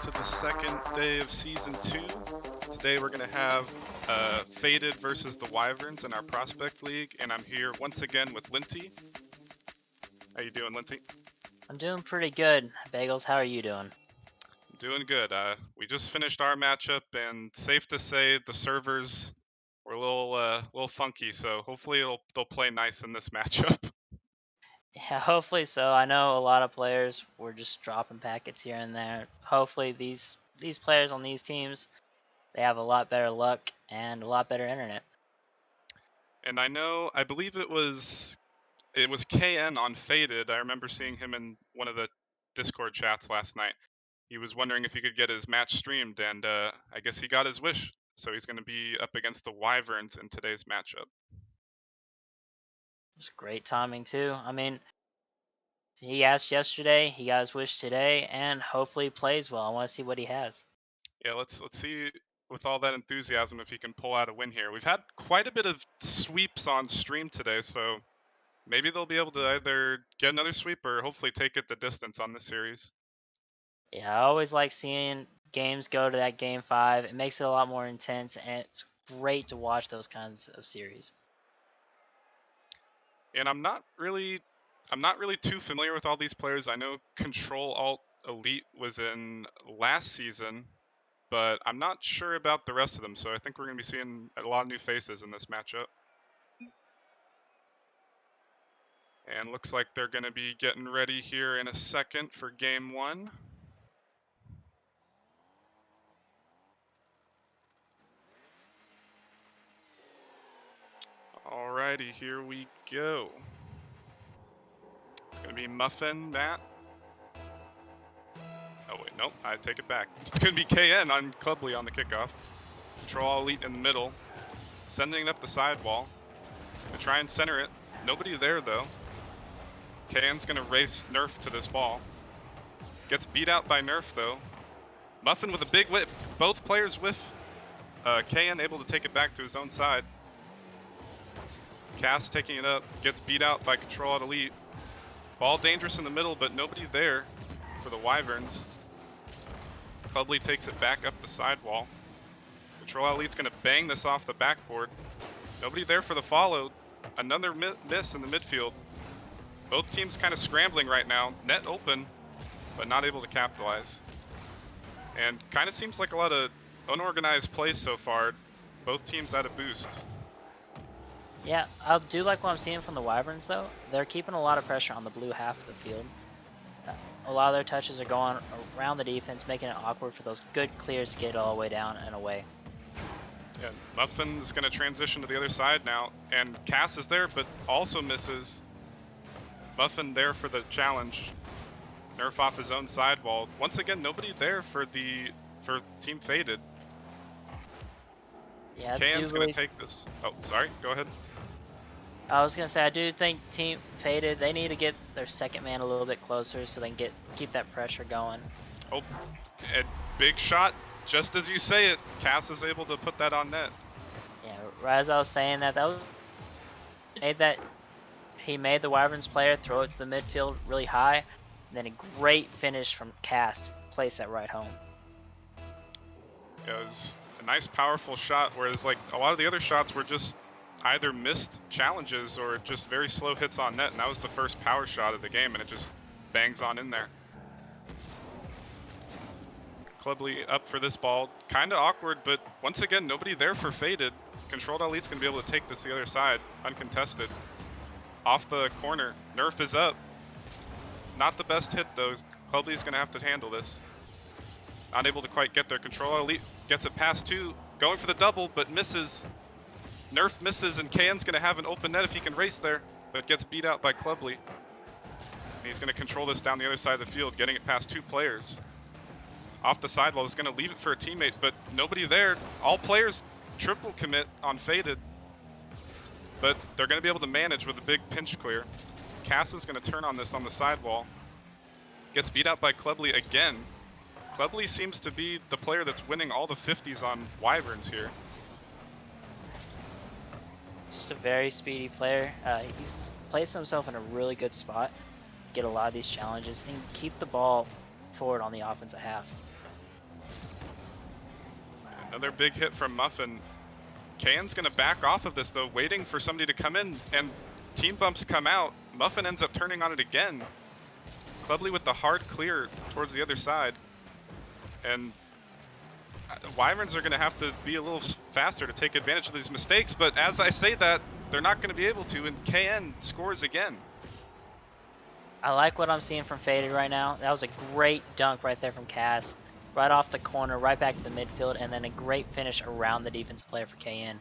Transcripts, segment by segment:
to the second day of Season 2. Today we're going to have Faded versus the Wyverns in our Prospect League, and I'm here once again with Linty. How you doing, Linty? I'm doing pretty good. Bagels, how are you doing? Doing good. We just finished our matchup, and safe to say the servers were a little funky, so hopefully they'll play nice in this matchup. Yeah, hopefully so. I know a lot of players were just dropping packets here and there. Hopefully these players on these teams, they have a lot better luck and a lot better internet. And I believe it was KN on Faded. I remember seeing him in one of the Discord chats last night. He was wondering if he could get his match streamed, and I guess he got his wish. So he's going to be up against the Wyverns in today's matchup. It's great timing too. I mean, he asked yesterday, he got his wish today, and hopefully he plays well. I want to see what he has. Yeah, let's see with all that enthusiasm if he can pull out a win here. We've had quite a bit of sweeps on stream today, so maybe they'll be able to either get another sweep or hopefully take it the distance on this series. Yeah, I always like seeing games go to that game 5. It makes it a lot more intense, and it's great to watch those kinds of series. And I'm not really too familiar with all these players. I know Control Alt Elite was in last season, but I'm not sure about the rest of them. So I think we're going to be seeing a lot of new faces in this matchup. And looks like they're going to be getting ready here in a second for game 1. Alrighty, here we go. It's going to be Muffin, Matt. Oh wait, nope, I take it back. It's going to be KN on Clubly on the kickoff. Control Elite in the middle. Sending it up the sidewall. Gonna try and center it. Nobody there though. KN's gonna race Nerf to this ball. Gets beat out by Nerf though. Muffin with a big whip. Both players whiff. KN able to take it back to his own side. Cass taking it up. Gets beat out by Control Alt Elite. Ball dangerous in the middle, but nobody there for the Wyverns. Clubly takes it back up the sidewall. Control Alt Elite's gonna bang this off the backboard. Nobody there for the follow. Another miss in the midfield. Both teams kind of scrambling right now. Net open, but not able to capitalize. And kind of seems like a lot of unorganized plays so far. Both teams at a boost. Yeah, I do like what I'm seeing from the Wyverns though. They're keeping a lot of pressure on the blue half of the field. A lot of their touches are going around the defense, making it awkward for those good clears to get all the way down and away. Yeah, Muffin's going to transition to the other side now, and Cass is there, but also misses. Muffin there for the challenge. Nerf off his own sidewall. Once again, nobody there for Team Faded. Yeah, KN's going to take this. Oh, sorry, go ahead. I was gonna say I do think Team Faded, they need to get their second man a little bit closer so they can keep that pressure going. Oh, and big shot. Just as you say it, Cass is able to put that on net. Yeah, right as I was saying that he made the Wyverns player throw it to the midfield really high, and then a great finish from Cass to place that right home. It was a nice, powerful shot, whereas like a lot of the other shots were just either missed challenges or just very slow hits on net, and that was the first power shot of the game, and it just bangs on in there. Clubly up for this ball. Kind of awkward, but once again, nobody there for Faded. Controlled Elite's going to be able to take this the other side, uncontested. Off the corner. Nerf is up. Not the best hit, though. Clubly's going to have to handle this. Not able to quite get there. Control Elite gets it past 2. Going for the double, but misses. Nerf misses, and KN's going to have an open net if he can race there, but gets beat out by Clubly. And he's going to control this down the other side of the field, getting it past 2 players. Off the sidewall, is going to leave it for a teammate, but nobody there. All players triple commit on Faded, but they're going to be able to manage with a big pinch clear. Cass is going to turn on this on the sidewall. Gets beat out by Clubly again. Clubly seems to be the player that's winning all the 50s on Wyverns here. Just a very speedy player. He's placed himself in a really good spot to get a lot of these challenges and keep the ball forward on the offensive half. Another big hit from Muffin. Kayan's gonna back off of this though, waiting for somebody to come in, and team bumps come out. Muffin ends up turning on it again. Clubly with the hard clear towards the other side. And Wyverns are gonna have to be a little faster to take advantage of these mistakes, but as I say that, they're not gonna be able to, and KN scores again. I like what I'm seeing from Faded right now. That was a great dunk right there from Cass. Right off the corner, right back to the midfield, and then a great finish around the defensive player for KN.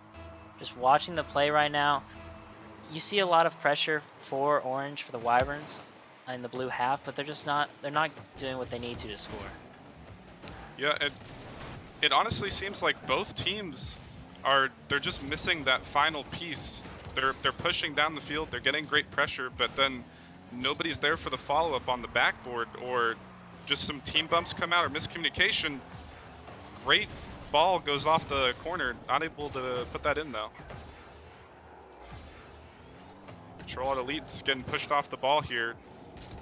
Just watching the play right now, you see a lot of pressure for Orange, for the Wyverns in the blue half, but they're not doing what they need to score. Yeah, it honestly seems like both teams they're just missing that final piece. They're pushing down the field, they're getting great pressure, but then nobody's there for the follow-up on the backboard, or just some team bumps come out or miscommunication. Great ball goes off the corner, not able to put that in though. Control at Elite's getting pushed off the ball here.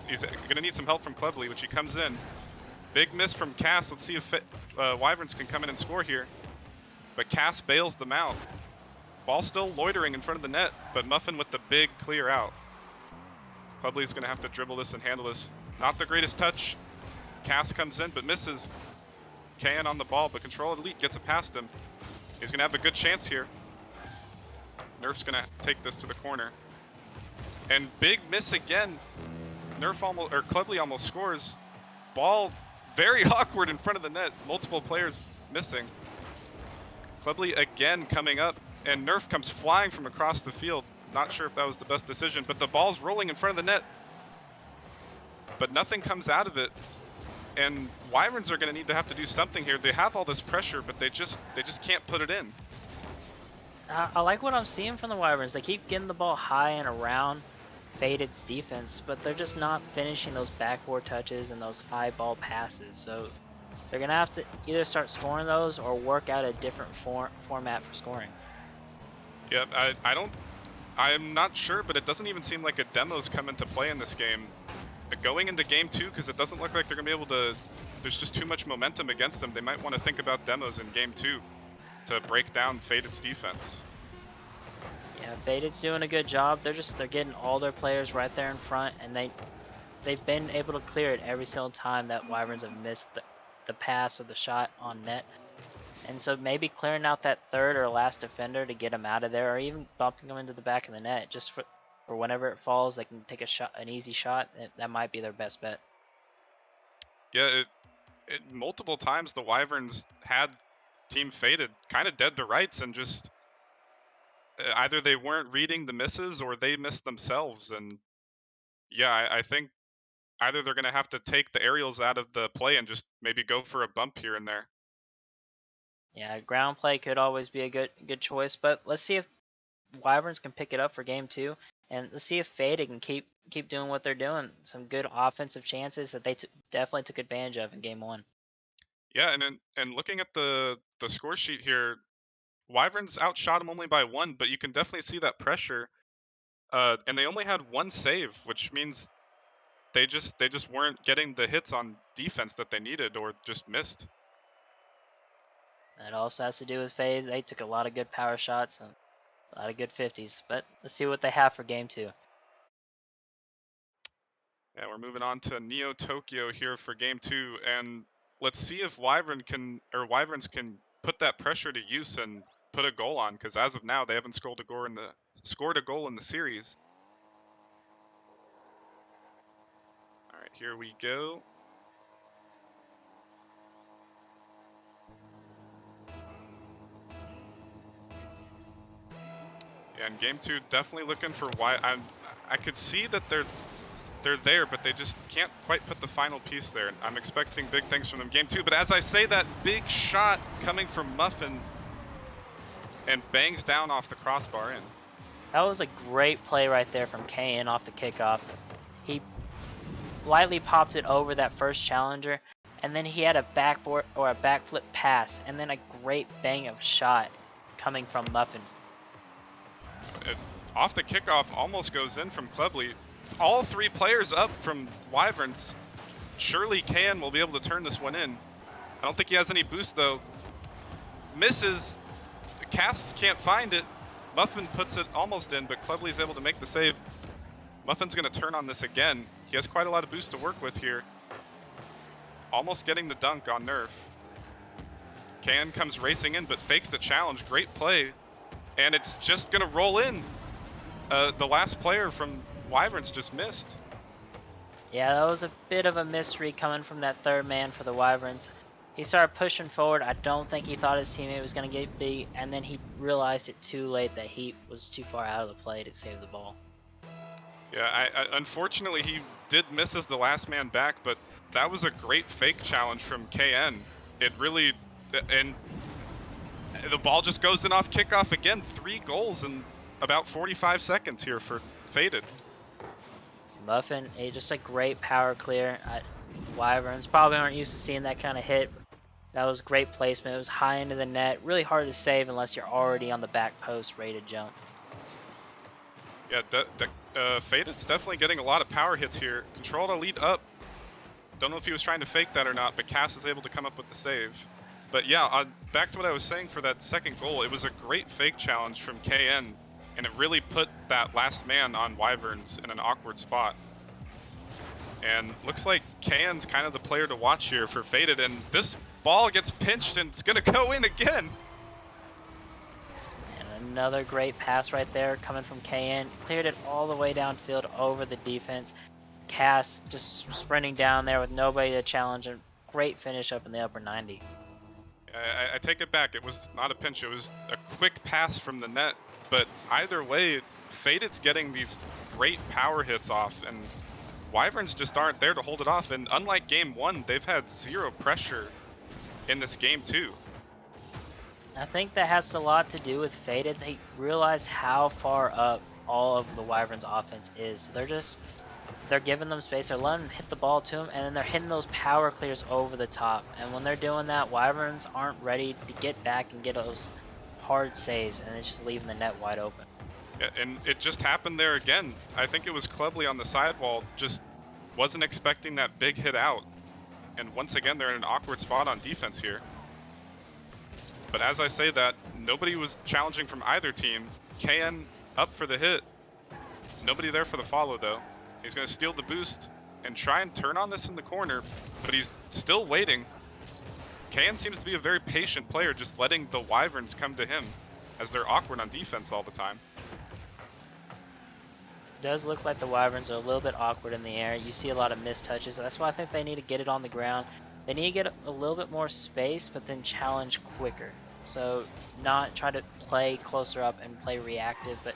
He's gonna need some help from Clevely, which he comes in. Big miss from Cass. Let's see if Wyverns can come in and score here. But Cass bails them out. Ball still loitering in front of the net, but Muffin with the big clear out. Clubly's gonna have to dribble this and handle this. Not the greatest touch. Cass comes in, but misses. KN on the ball, but Control Elite gets it past him. He's gonna have a good chance here. Nerf's gonna take this to the corner. And big miss again. Clubly almost scores. Ball very awkward in front of the net. Multiple players missing. Clubly again coming up, and Nerf comes flying from across the field. Not sure if that was the best decision, but the ball's rolling in front of the net. But nothing comes out of it. And Wyverns are going to need to have to do something here. They have all this pressure, but they just can't put it in. I like what I'm seeing from the Wyverns. They keep getting the ball high and around Faded's defense, but they're just not finishing those backboard touches and those high ball passes. So they're going to have to either start scoring those or work out a different format for scoring. Yeah, I'm not sure, but it doesn't even seem like a demo's come into play in this game. Going into game 2, because it doesn't look like they're going to be able to, there's just too much momentum against them. They might want to think about demos in game 2 to break down Faded's defense. Yeah, Faded's doing a good job. They're getting all their players right there in front, and they've been able to clear it every single time that Wyverns have missed the pass or the shot on net. And so maybe clearing out that third or last defender to get them out of there, or even bumping them into the back of the net just for whenever it falls, they can take an easy shot. That might be their best bet. Yeah, multiple times the Wyverns had Team Faded kind of dead to rights, and just either they weren't reading the misses or they missed themselves. And yeah, I think either they're going to have to take the aerials out of the play and just maybe go for a bump here and there. Yeah, ground play could always be a good choice, but let's see if Wyverns can pick it up for game 2, and let's see if Faded can keep doing what they're doing. Some good offensive chances that they definitely took advantage of in game 1. Yeah, and looking at the score sheet here, Wyverns outshot them only by 1, but you can definitely see that pressure. And they only had 1 save, which means they just weren't getting the hits on defense that they needed, or just missed. That also has to do with Fade. They took a lot of good power shots and a lot of good 50s, but let's see what they have for game 2. Yeah, we're moving on to Neo Tokyo here for game 2, and let's see if Wyverns can put that pressure to use and put a goal on, because as of now they haven't scored a goal in the series. All right, here we go. Yeah, in game 2, definitely looking for I could see that they're there, but they just can't quite put the final piece there. I'm expecting big things from them game 2, but as I say that, big shot coming from Muffin and bangs down off the crossbar in. That was a great play right there from KN off the kickoff. He lightly popped it over that first challenger, and then he had a backboard or a backflip pass, and then a great bang of shot coming from Muffin. Off the kickoff almost goes in from Clevely. All 3 players up from Wyverns. Surely KN will be able to turn this one in. I don't think he has any boost though. misses. Cass can't find it. Muffin puts it almost in, but Clevely's able to make the save. Muffin's going to turn on this again. He has quite a lot of boost to work with here. Almost getting the dunk on Nerf. Can comes racing in, but fakes the challenge. Great play. And it's just going to roll in. The last player from Wyverns just missed. Yeah, that was a bit of a mystery coming from that third man for the Wyverns. He started pushing forward. I don't think he thought his teammate was going to get beat, and then he realized it too late that he was too far out of the play to save the ball. Yeah, unfortunately he did miss as the last man back, but that was a great fake challenge from KN. It really, and the ball just goes in off kickoff again. 3 goals in about 45 seconds here for Faded. Muffin, just a great power clear. Wyverns probably aren't used to seeing that kind of hit. That was great placement. It was high into the net. Really hard to save unless you're already on the back post ready to jump. Yeah, Faded's definitely getting a lot of power hits here. Controlled elite up. Don't know if he was trying to fake that or not, but Cass is able to come up with the save. But yeah, back to what I was saying for that second goal. It was a great fake challenge from KN, and it really put that last man on Wyverns in an awkward spot. And looks like KN's kind of the player to watch here for Faded, and this ball gets pinched and it's gonna go in again. And another great pass right there coming from KN. Cleared it all the way downfield over the defense. Cass just sprinting down there with nobody to challenge, and great finish up in the upper 90. I take it back. It was not a pinch. It was a quick pass from the net. But either way, Faded's getting these great power hits off, and Wyverns just aren't there to hold it off. And unlike game 1, they've had 0 pressure in this game too. I think that has a lot to do with Faded. They realized how far up all of the Wyverns offense is. So they're giving them space. They're letting them hit the ball to them, and then they're hitting those power clears over the top. And when they're doing that, Wyverns aren't ready to get back and get those hard saves, and it's just leaving the net wide open. Yeah, and it just happened there again. I think it was Clevely on the sidewall, just wasn't expecting that big hit out. And once again, they're in an awkward spot on defense here. But as I say that, nobody was challenging from either team. KN up for the hit. Nobody there for the follow, though. He's going to steal the boost and try and turn on this in the corner, but he's still waiting. KN seems to be a very patient player, just letting the Wyverns come to him, as they're awkward on defense all the time. It does look like the Wyverns are a little bit awkward in the air. You see a lot of missed touches. That's why I think they need to get it on the ground. They need to get a little bit more space, but then challenge quicker. So not try to play closer up and play reactive, but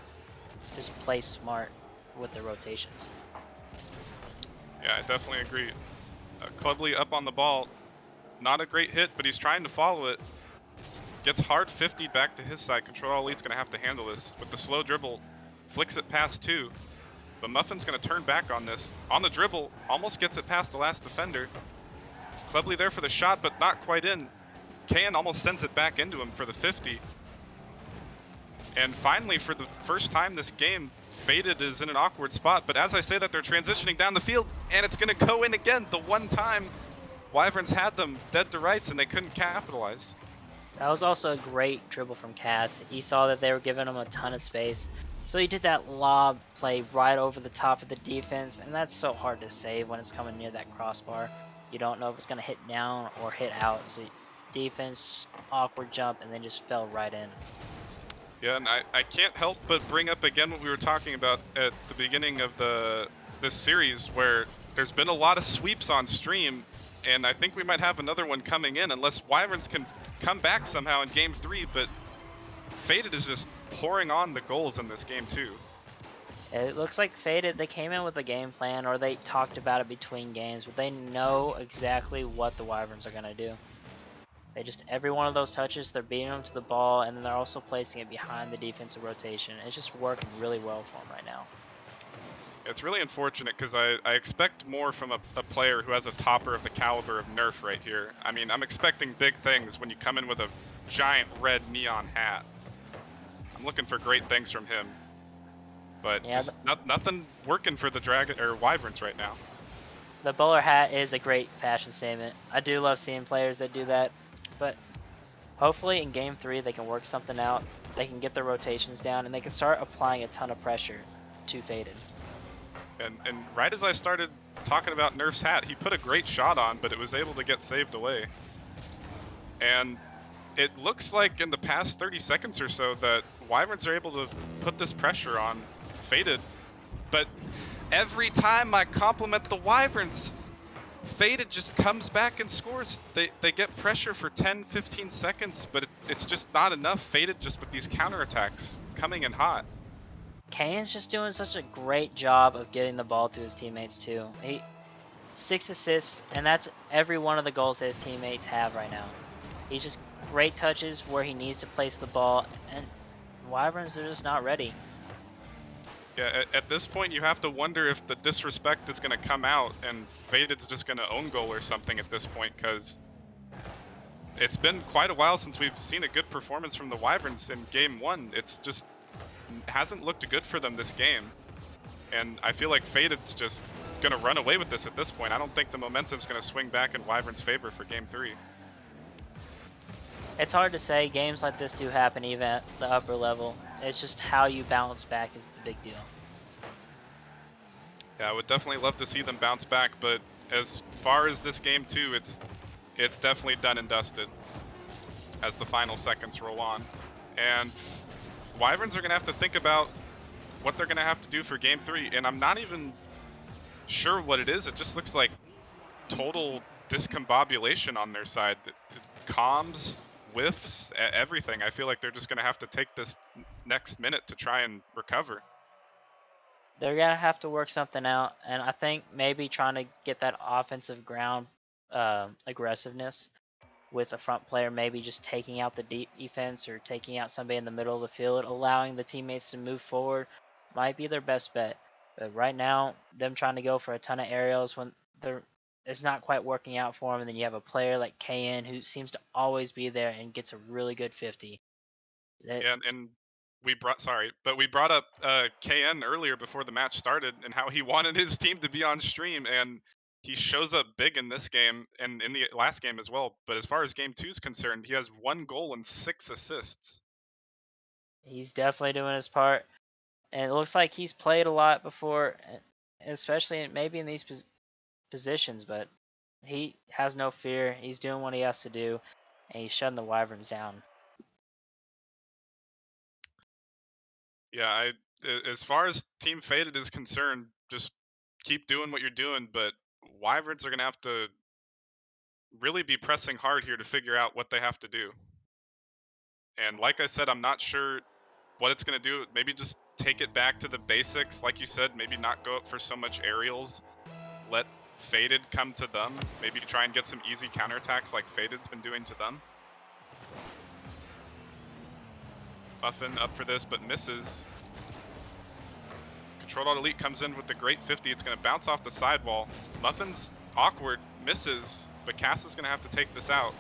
just play smart with the rotations. Yeah, I definitely agree. Clevely up on the ball. Not a great hit, but he's trying to follow it. Gets hard 50 back to his side. Control Elite's going to have to handle this. With the slow dribble, flicks it past 2. But Muffin's going to turn back on this. On the dribble, almost gets it past the last defender. Clevely there for the shot, but not quite in. KN almost sends it back into him for the 50. And finally, for the first time this game, Faded is in an awkward spot. But as I say that, they're transitioning down the field, and it's going to go in again. The one time Wyverns had them dead to rights, and they couldn't capitalize. That was also a great dribble from Cass. He saw that they were giving him a ton of space. So he did that lob play right over the top of the defense, and that's so hard to save when it's coming near that crossbar. You don't know if it's going to hit down or hit out. So defense, just awkward jump, and then just fell right in. Yeah, and I can't help but bring up again what we were talking about at the beginning of this series, where there's been a lot of sweeps on stream, and I think we might have another one coming in unless Wyverns can come back somehow in game 3, but Faded is just pouring on the goals in this game too. It looks like Faded, they came in with a game plan, or they talked about it between games, but they know exactly what the Wyverns are going to do. They just, every one of those touches, they're beating them to the ball, and then they're also placing it behind the defensive rotation. It's just working really well for them right now. It's really unfortunate because I expect more from a player who has a topper of the caliber of Nerf right here. I mean, I'm expecting big things when you come in with a giant red neon hat. I'm looking for great things from him. But yeah, just nothing working for the Dragon or Wyverns right now. The bowler hat is a great fashion statement. I do love seeing players that do that, but Hopefully in game 3 they can work something out, they can get their rotations down, and they can start applying a ton of pressure to Faded. And right as I started talking about Nerf's hat, he put a great shot on, but it was able to get saved away. And it looks like in the past 30 seconds or so that Wyverns are able to put this pressure on Faded. But every time I compliment the Wyverns, Faded just comes back and scores. They get pressure for 10, 15 seconds, but it's just not enough. Faded just with these counterattacks coming in hot. Kane's just doing such a great job of getting the ball to his teammates too. 6 assists, and that's every one of the goals that his teammates have right now. He's just great touches where he needs to place the ball, and Wyverns are just not ready. Yeah, at this point, you have to wonder if the disrespect is going to come out and Faded's just going to own goal or something at this point, because it's been quite a while since we've seen a good performance from the Wyverns in Game 1. It's just hasn't looked good for them this game. And I feel like Faded's just going to run away with this at this point. I don't think the momentum's going to swing back in Wyvern's favor for Game 3. It's hard to say. Games like this do happen even at the upper level. It's just how you bounce back is the big deal. Yeah, I would definitely love to see them bounce back, but as far as this game too, it's definitely done and dusted as the final seconds roll on. And Wyverns are going to have to think about what they're going to have to do for Game 3, and I'm not even sure what it is. It just looks like total discombobulation on their side. Comms, whiffs, everything. I feel like they're just going to have to take this next minute to try and recover. They're going to have to work something out, and I think maybe trying to get that offensive ground aggressiveness with a front player, maybe just taking out the defense or taking out somebody in the middle of the field, allowing the teammates to move forward might be their best bet. But right now, them trying to go for a ton of aerials when it's not quite working out for them, and then you have a player like KN who seems to always be there and gets a really good 50. Yeah, and we brought up KN earlier before the match started and how he wanted his team to be on stream, and he shows up big in this game and in the last game as well. But as far as Game 2 is concerned, he has 1 goal and 6 assists. He's definitely doing his part, and it looks like he's played a lot before, especially maybe in these positions, but he has no fear. He's doing what he has to do, and he's shutting the Wyverns down. Yeah, as far as Team Faded is concerned, just keep doing what you're doing, but Wyverns are going to have to really be pressing hard here to figure out what they have to do. And like I said, I'm not sure what it's going to do. Maybe just take it back to the basics. Like you said, maybe not go up for so much aerials. Let Faded come to them. Maybe try and get some easy counterattacks like Faded's been doing to them. Muffin up for this, but misses. Controlled Alt Elite comes in with the great 50. It's going to bounce off the sidewall. Muffin's awkward, misses, but Cass is going to have to take this out.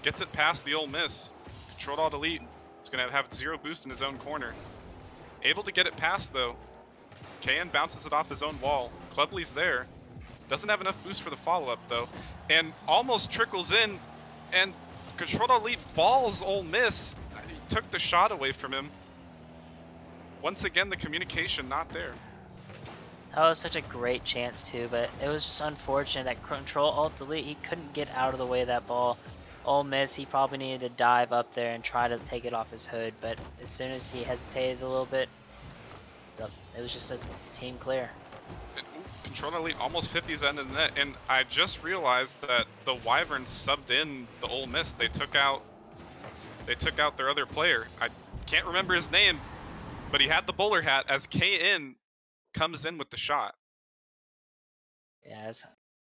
Gets it past the old miss. Controlled Alt Elite is going to have 0 boost in his own corner. Able to get it past though. KN bounces it off his own wall. Clubley's there. Doesn't have enough boost for the follow-up though. And almost trickles in, and Controlled Alt Elite balls Ole Miss. He took the shot away from him. Once again, the communication not there. That was such a great chance too, but it was just unfortunate that Control Alt Delete, he couldn't get out of the way of that ball. Ole Miss, he probably needed to dive up there and try to take it off his hood, but as soon as he hesitated a little bit, it was just a team clear. Control Elite almost 50s end of the net, and I just realized that the Wyverns subbed in the Ole Miss. They took out their other player. I can't remember his name, but he had the bowler hat as KN comes in with the shot. Yeah, it's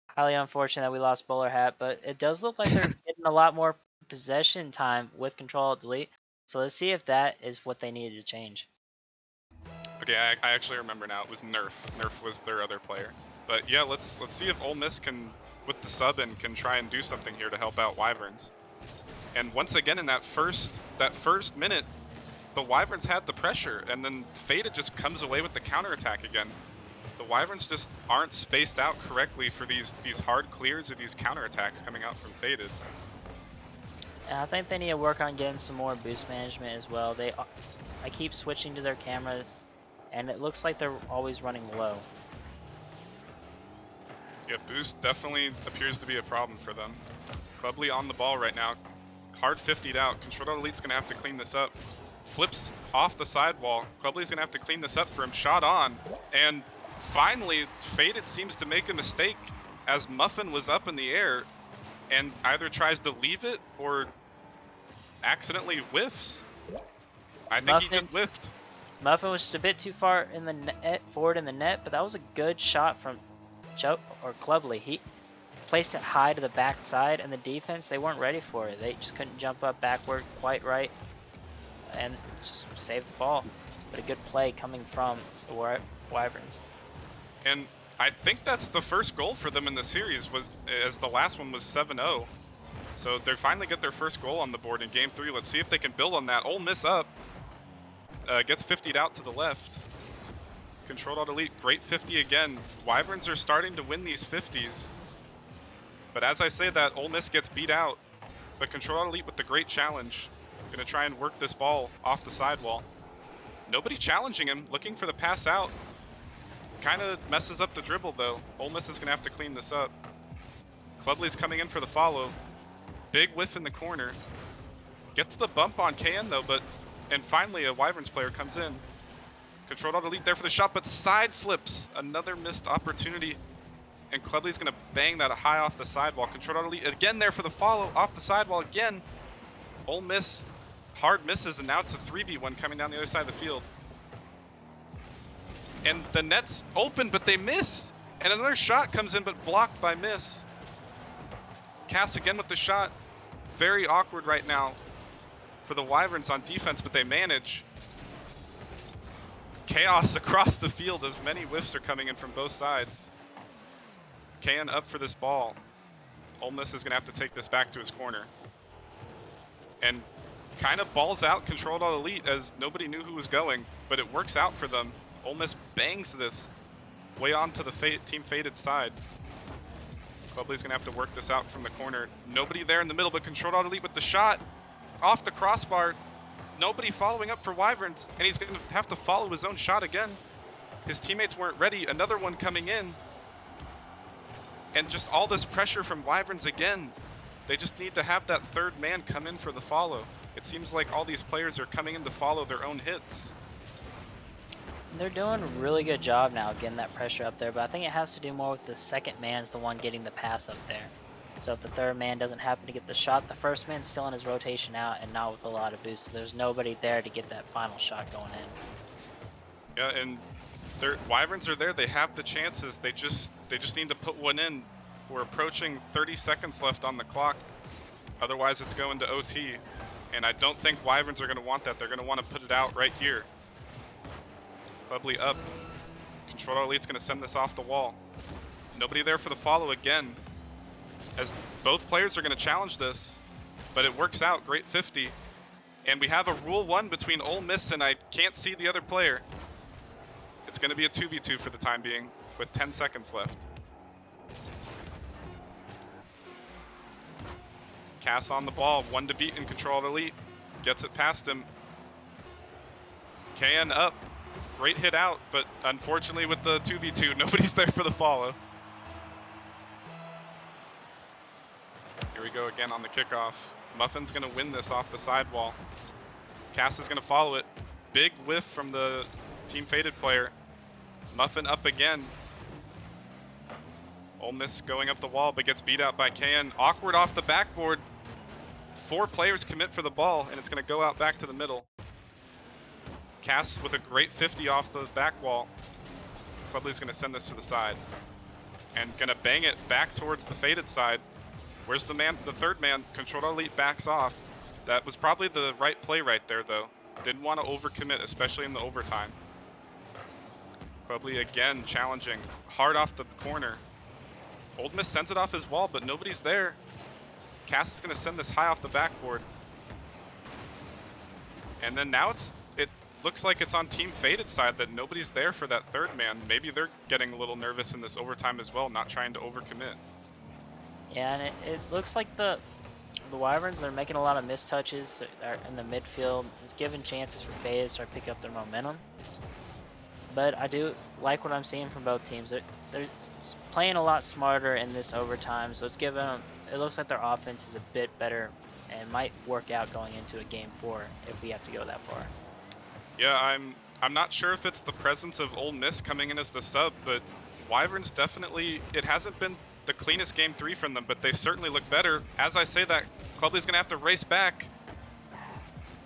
highly unfortunate that we lost Bowler Hat, but it does look like they're getting a lot more possession time with Control Alt Delete. So let's see if that is what they needed to change. Okay, I actually remember now. It was Nerf. Nerf was their other player. But yeah, let's see if Ole Miss can, with the sub in, can try and do something here to help out Wyverns. And once again, in that first minute, the Wyverns had the pressure, and then Faded just comes away with the counterattack again. The Wyverns just aren't spaced out correctly for these hard clears or these counterattacks coming out from Faded. And I think they need to work on getting some more boost management as well. I keep switching to their camera, and it looks like they're always running low. Yeah, boost definitely appears to be a problem for them. Clubly on the ball right now. Hard 50'd out. Control Elite's going to have to clean this up. Flips off the sidewall. Clubly's going to have to clean this up for him. Shot on. And finally, Faded seems to make a mistake as Muffin was up in the air and either tries to leave it or accidentally whiffs. I think he just whiffed. Muffin was just a bit too far in the net, forward in the net, but that was a good shot from Clubly. He placed it high to the back side, and the defense, they weren't ready for it. They just couldn't jump up backward quite right and just save the ball. But a good play coming from the Wyverns. And I think that's the first goal for them in the series, as the last one was 7-0. So they finally get their first goal on the board in Game 3. Let's see if they can build on that. Ole Miss up. Gets 50'd out to the left. Controlled Alt Elite, great 50 again. Wyverns are starting to win these 50s. But as I say that, Ole Miss gets beat out. But Controlled Alt Elite with the great challenge. Gonna try and work this ball off the sidewall. Nobody challenging him, looking for the pass out. Kind of messes up the dribble though. Ole Miss is gonna have to clean this up. Clubly's coming in for the follow. Big whiff in the corner. Gets the bump on KN though, and finally a Wyverns player comes in. Controlled Alt Elite there for the shot, but side flips. Another missed opportunity. And Clubly's gonna bang that high off the sidewall. Controlled Alt Elite again there for the follow, off the sidewall again. Ole Miss hard misses, and now it's a 3v1 coming down the other side of the field. And the net's open, but they miss. And another shot comes in, but blocked by Miss. Cass again with the shot. Very awkward right now for the Wyverns on defense, but they manage. Chaos across the field as many whiffs are coming in from both sides. KN up for this ball. Ole Miss is going to have to take this back to his corner. And kind of balls out Controlled Alt Elite as nobody knew who was going, but it works out for them. Ole Miss bangs this way onto the Team Faded side. Clubly's going to have to work this out from the corner. Nobody there in the middle, but Controlled Alt Elite with the shot. Off the crossbar. Nobody following up for Wyverns, and he's going to have to follow his own shot again. His teammates weren't ready. Another one coming in. And just all this pressure from Wyverns again. They just need to have that third man come in for the follow. It seems like all these players are coming in to follow their own hits. They're doing a really good job now getting that pressure up there, but I think it has to do more with the second man's the one getting the pass up there. So if the third man doesn't happen to get the shot, the first man's still in his rotation out and not with a lot of boost, so there's nobody there to get that final shot going in. Yeah, and their Wyverns are there. They have the chances. They just need to put one in. We're approaching 30 seconds left on the clock. Otherwise, it's going to OT. And I don't think Wyverns are going to want that. They're going to want to put it out right here. Clubly up. Controlled Alt Elite's going to send this off the wall. Nobody there for the follow again. As both players are going to challenge this. But it works out. Great 50. And we have a Rule 1 between Ole Miss and I can't see the other player. It's going to be a 2v2 for the time being with 10 seconds left. Cass on the ball, one to beat in Controlled Elite. Gets it past him. KN up. Great hit out, but unfortunately with the 2v2, nobody's there for the follow. Here we go again on the kickoff. Muffin's going to win this off the sidewall. Cass is going to follow it. Big whiff from the Team Faded player. Muffin up again. Ole Miss going up the wall, but gets beat out by KN. Awkward off the backboard. 4 players commit for the ball, and it's going to go out back to the middle. Cass with a great 50 off the back wall. Clubly's going to send this to the side. And going to bang it back towards the Faded side. Where's the man? The third man? Controlled Elite backs off. That was probably the right play right there, though. Didn't want to overcommit, especially in the overtime. Clubly again challenging. Hard off the corner. Ole Miss sends it off his wall, but nobody's there. Cass is going to send this high off the backboard. And then now it looks like it's on Team Faded side that nobody's there for that third man. Maybe they're getting a little nervous in this overtime as well, not trying to overcommit. Yeah, and it looks like the the Wyverns, they're making a lot of missed touches in the midfield. It's giving chances for FaZe to start pick up their momentum. But I do like what I'm seeing from both teams. They're playing a lot smarter in this overtime, so it's giving them. It looks like their offense is a bit better and might work out going into a game 4 if we have to go that far. Yeah, I'm not sure if it's the presence of Ole Miss coming in as the sub, but Wyverns definitely, it hasn't been the cleanest game 3 from them, but they certainly look better. As I say that, Clubly's gonna have to race back.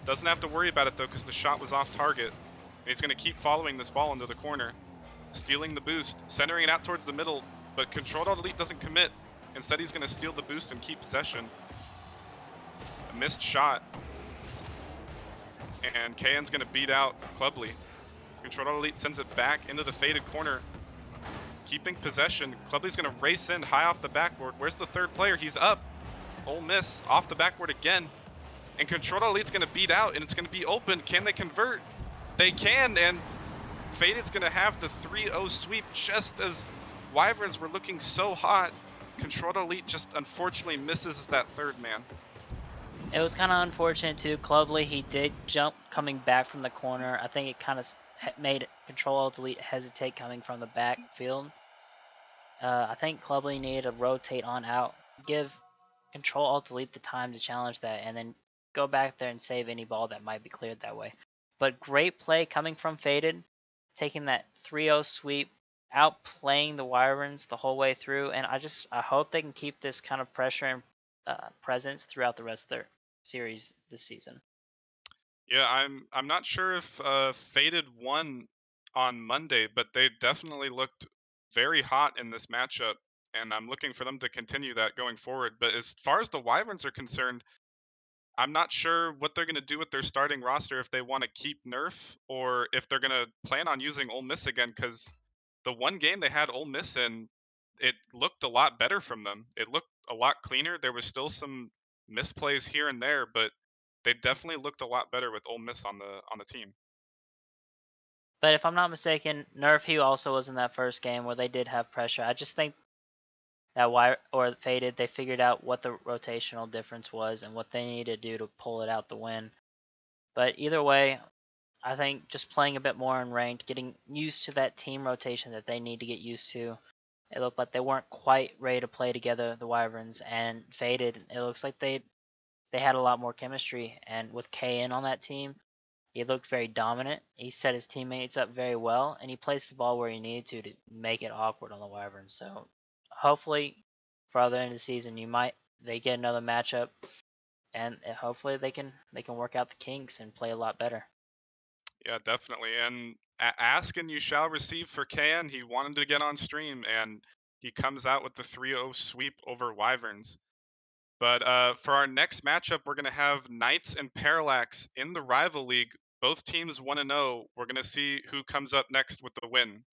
Doesn't have to worry about it though, because the shot was off target. And he's gonna keep following this ball into the corner, stealing the boost, centering it out towards the middle, but Controlled Alt Elite doesn't commit. Instead, he's gonna steal the boost and keep possession. A missed shot. And KN's gonna beat out Clubly. Controlled Alt Elite sends it back into the faded corner. Keeping possession. Clubly's gonna race in high off the backboard. Where's the third player? He's up. Ole Miss off the backboard again. And Controlled Alt Elite's gonna beat out, and it's gonna be open. Can they convert? They can, and Faded's gonna have the 3-0 sweep just as Wyverns were looking so hot. Controlled Elite just unfortunately misses that third man. It was kind of unfortunate too. Clubly, he did jump coming back from the corner. I think it kind of made Control Alt Delete hesitate coming from the backfield. I think Clubly needed to rotate on out, give Control Alt Delete the time to challenge that, and then go back there and save any ball that might be cleared that way. But great play coming from Faded, taking that 3-0 sweep, outplaying the Wyverns the whole way through, and I hope they can keep this kind of pressure and presence throughout the rest of their series this season. Yeah, I'm not sure if Faded won on Monday, but they definitely looked very hot in this matchup, and I'm looking for them to continue that going forward. But as far as the Wyverns are concerned, I'm not sure what they're going to do with their starting roster, if they want to keep Nerf or if they're going to plan on using Ole Miss again, because the one game they had Ole Miss in, it looked a lot better from them. It looked a lot cleaner. There was still some misplays here and there, but they definitely looked a lot better with Ole Miss on the team. But if I'm not mistaken, Nerf Hugh also was in that first game where they did have pressure. I just think that Faded, they figured out what the rotational difference was and what they needed to do to pull it out the win. But either way, I think just playing a bit more in ranked, getting used to that team rotation that they need to get used to. It looked like they weren't quite ready to play together, the Wyverns, and Faded. It looks like they had a lot more chemistry, and with KN on that team, he looked very dominant. He set his teammates up very well, and he placed the ball where he needed to make it awkward on the Wyverns. So hopefully, for other end of the season, they get another matchup, and hopefully they can work out the kinks and play a lot better. Yeah, definitely. And ask and you shall receive for KN. He wanted to get on stream, and he comes out with the 3-0 sweep over Wyverns. But for our next matchup, we're going to have Knights and Parallax in the Rival League. Both teams 1-0. We're going to see who comes up next with the win.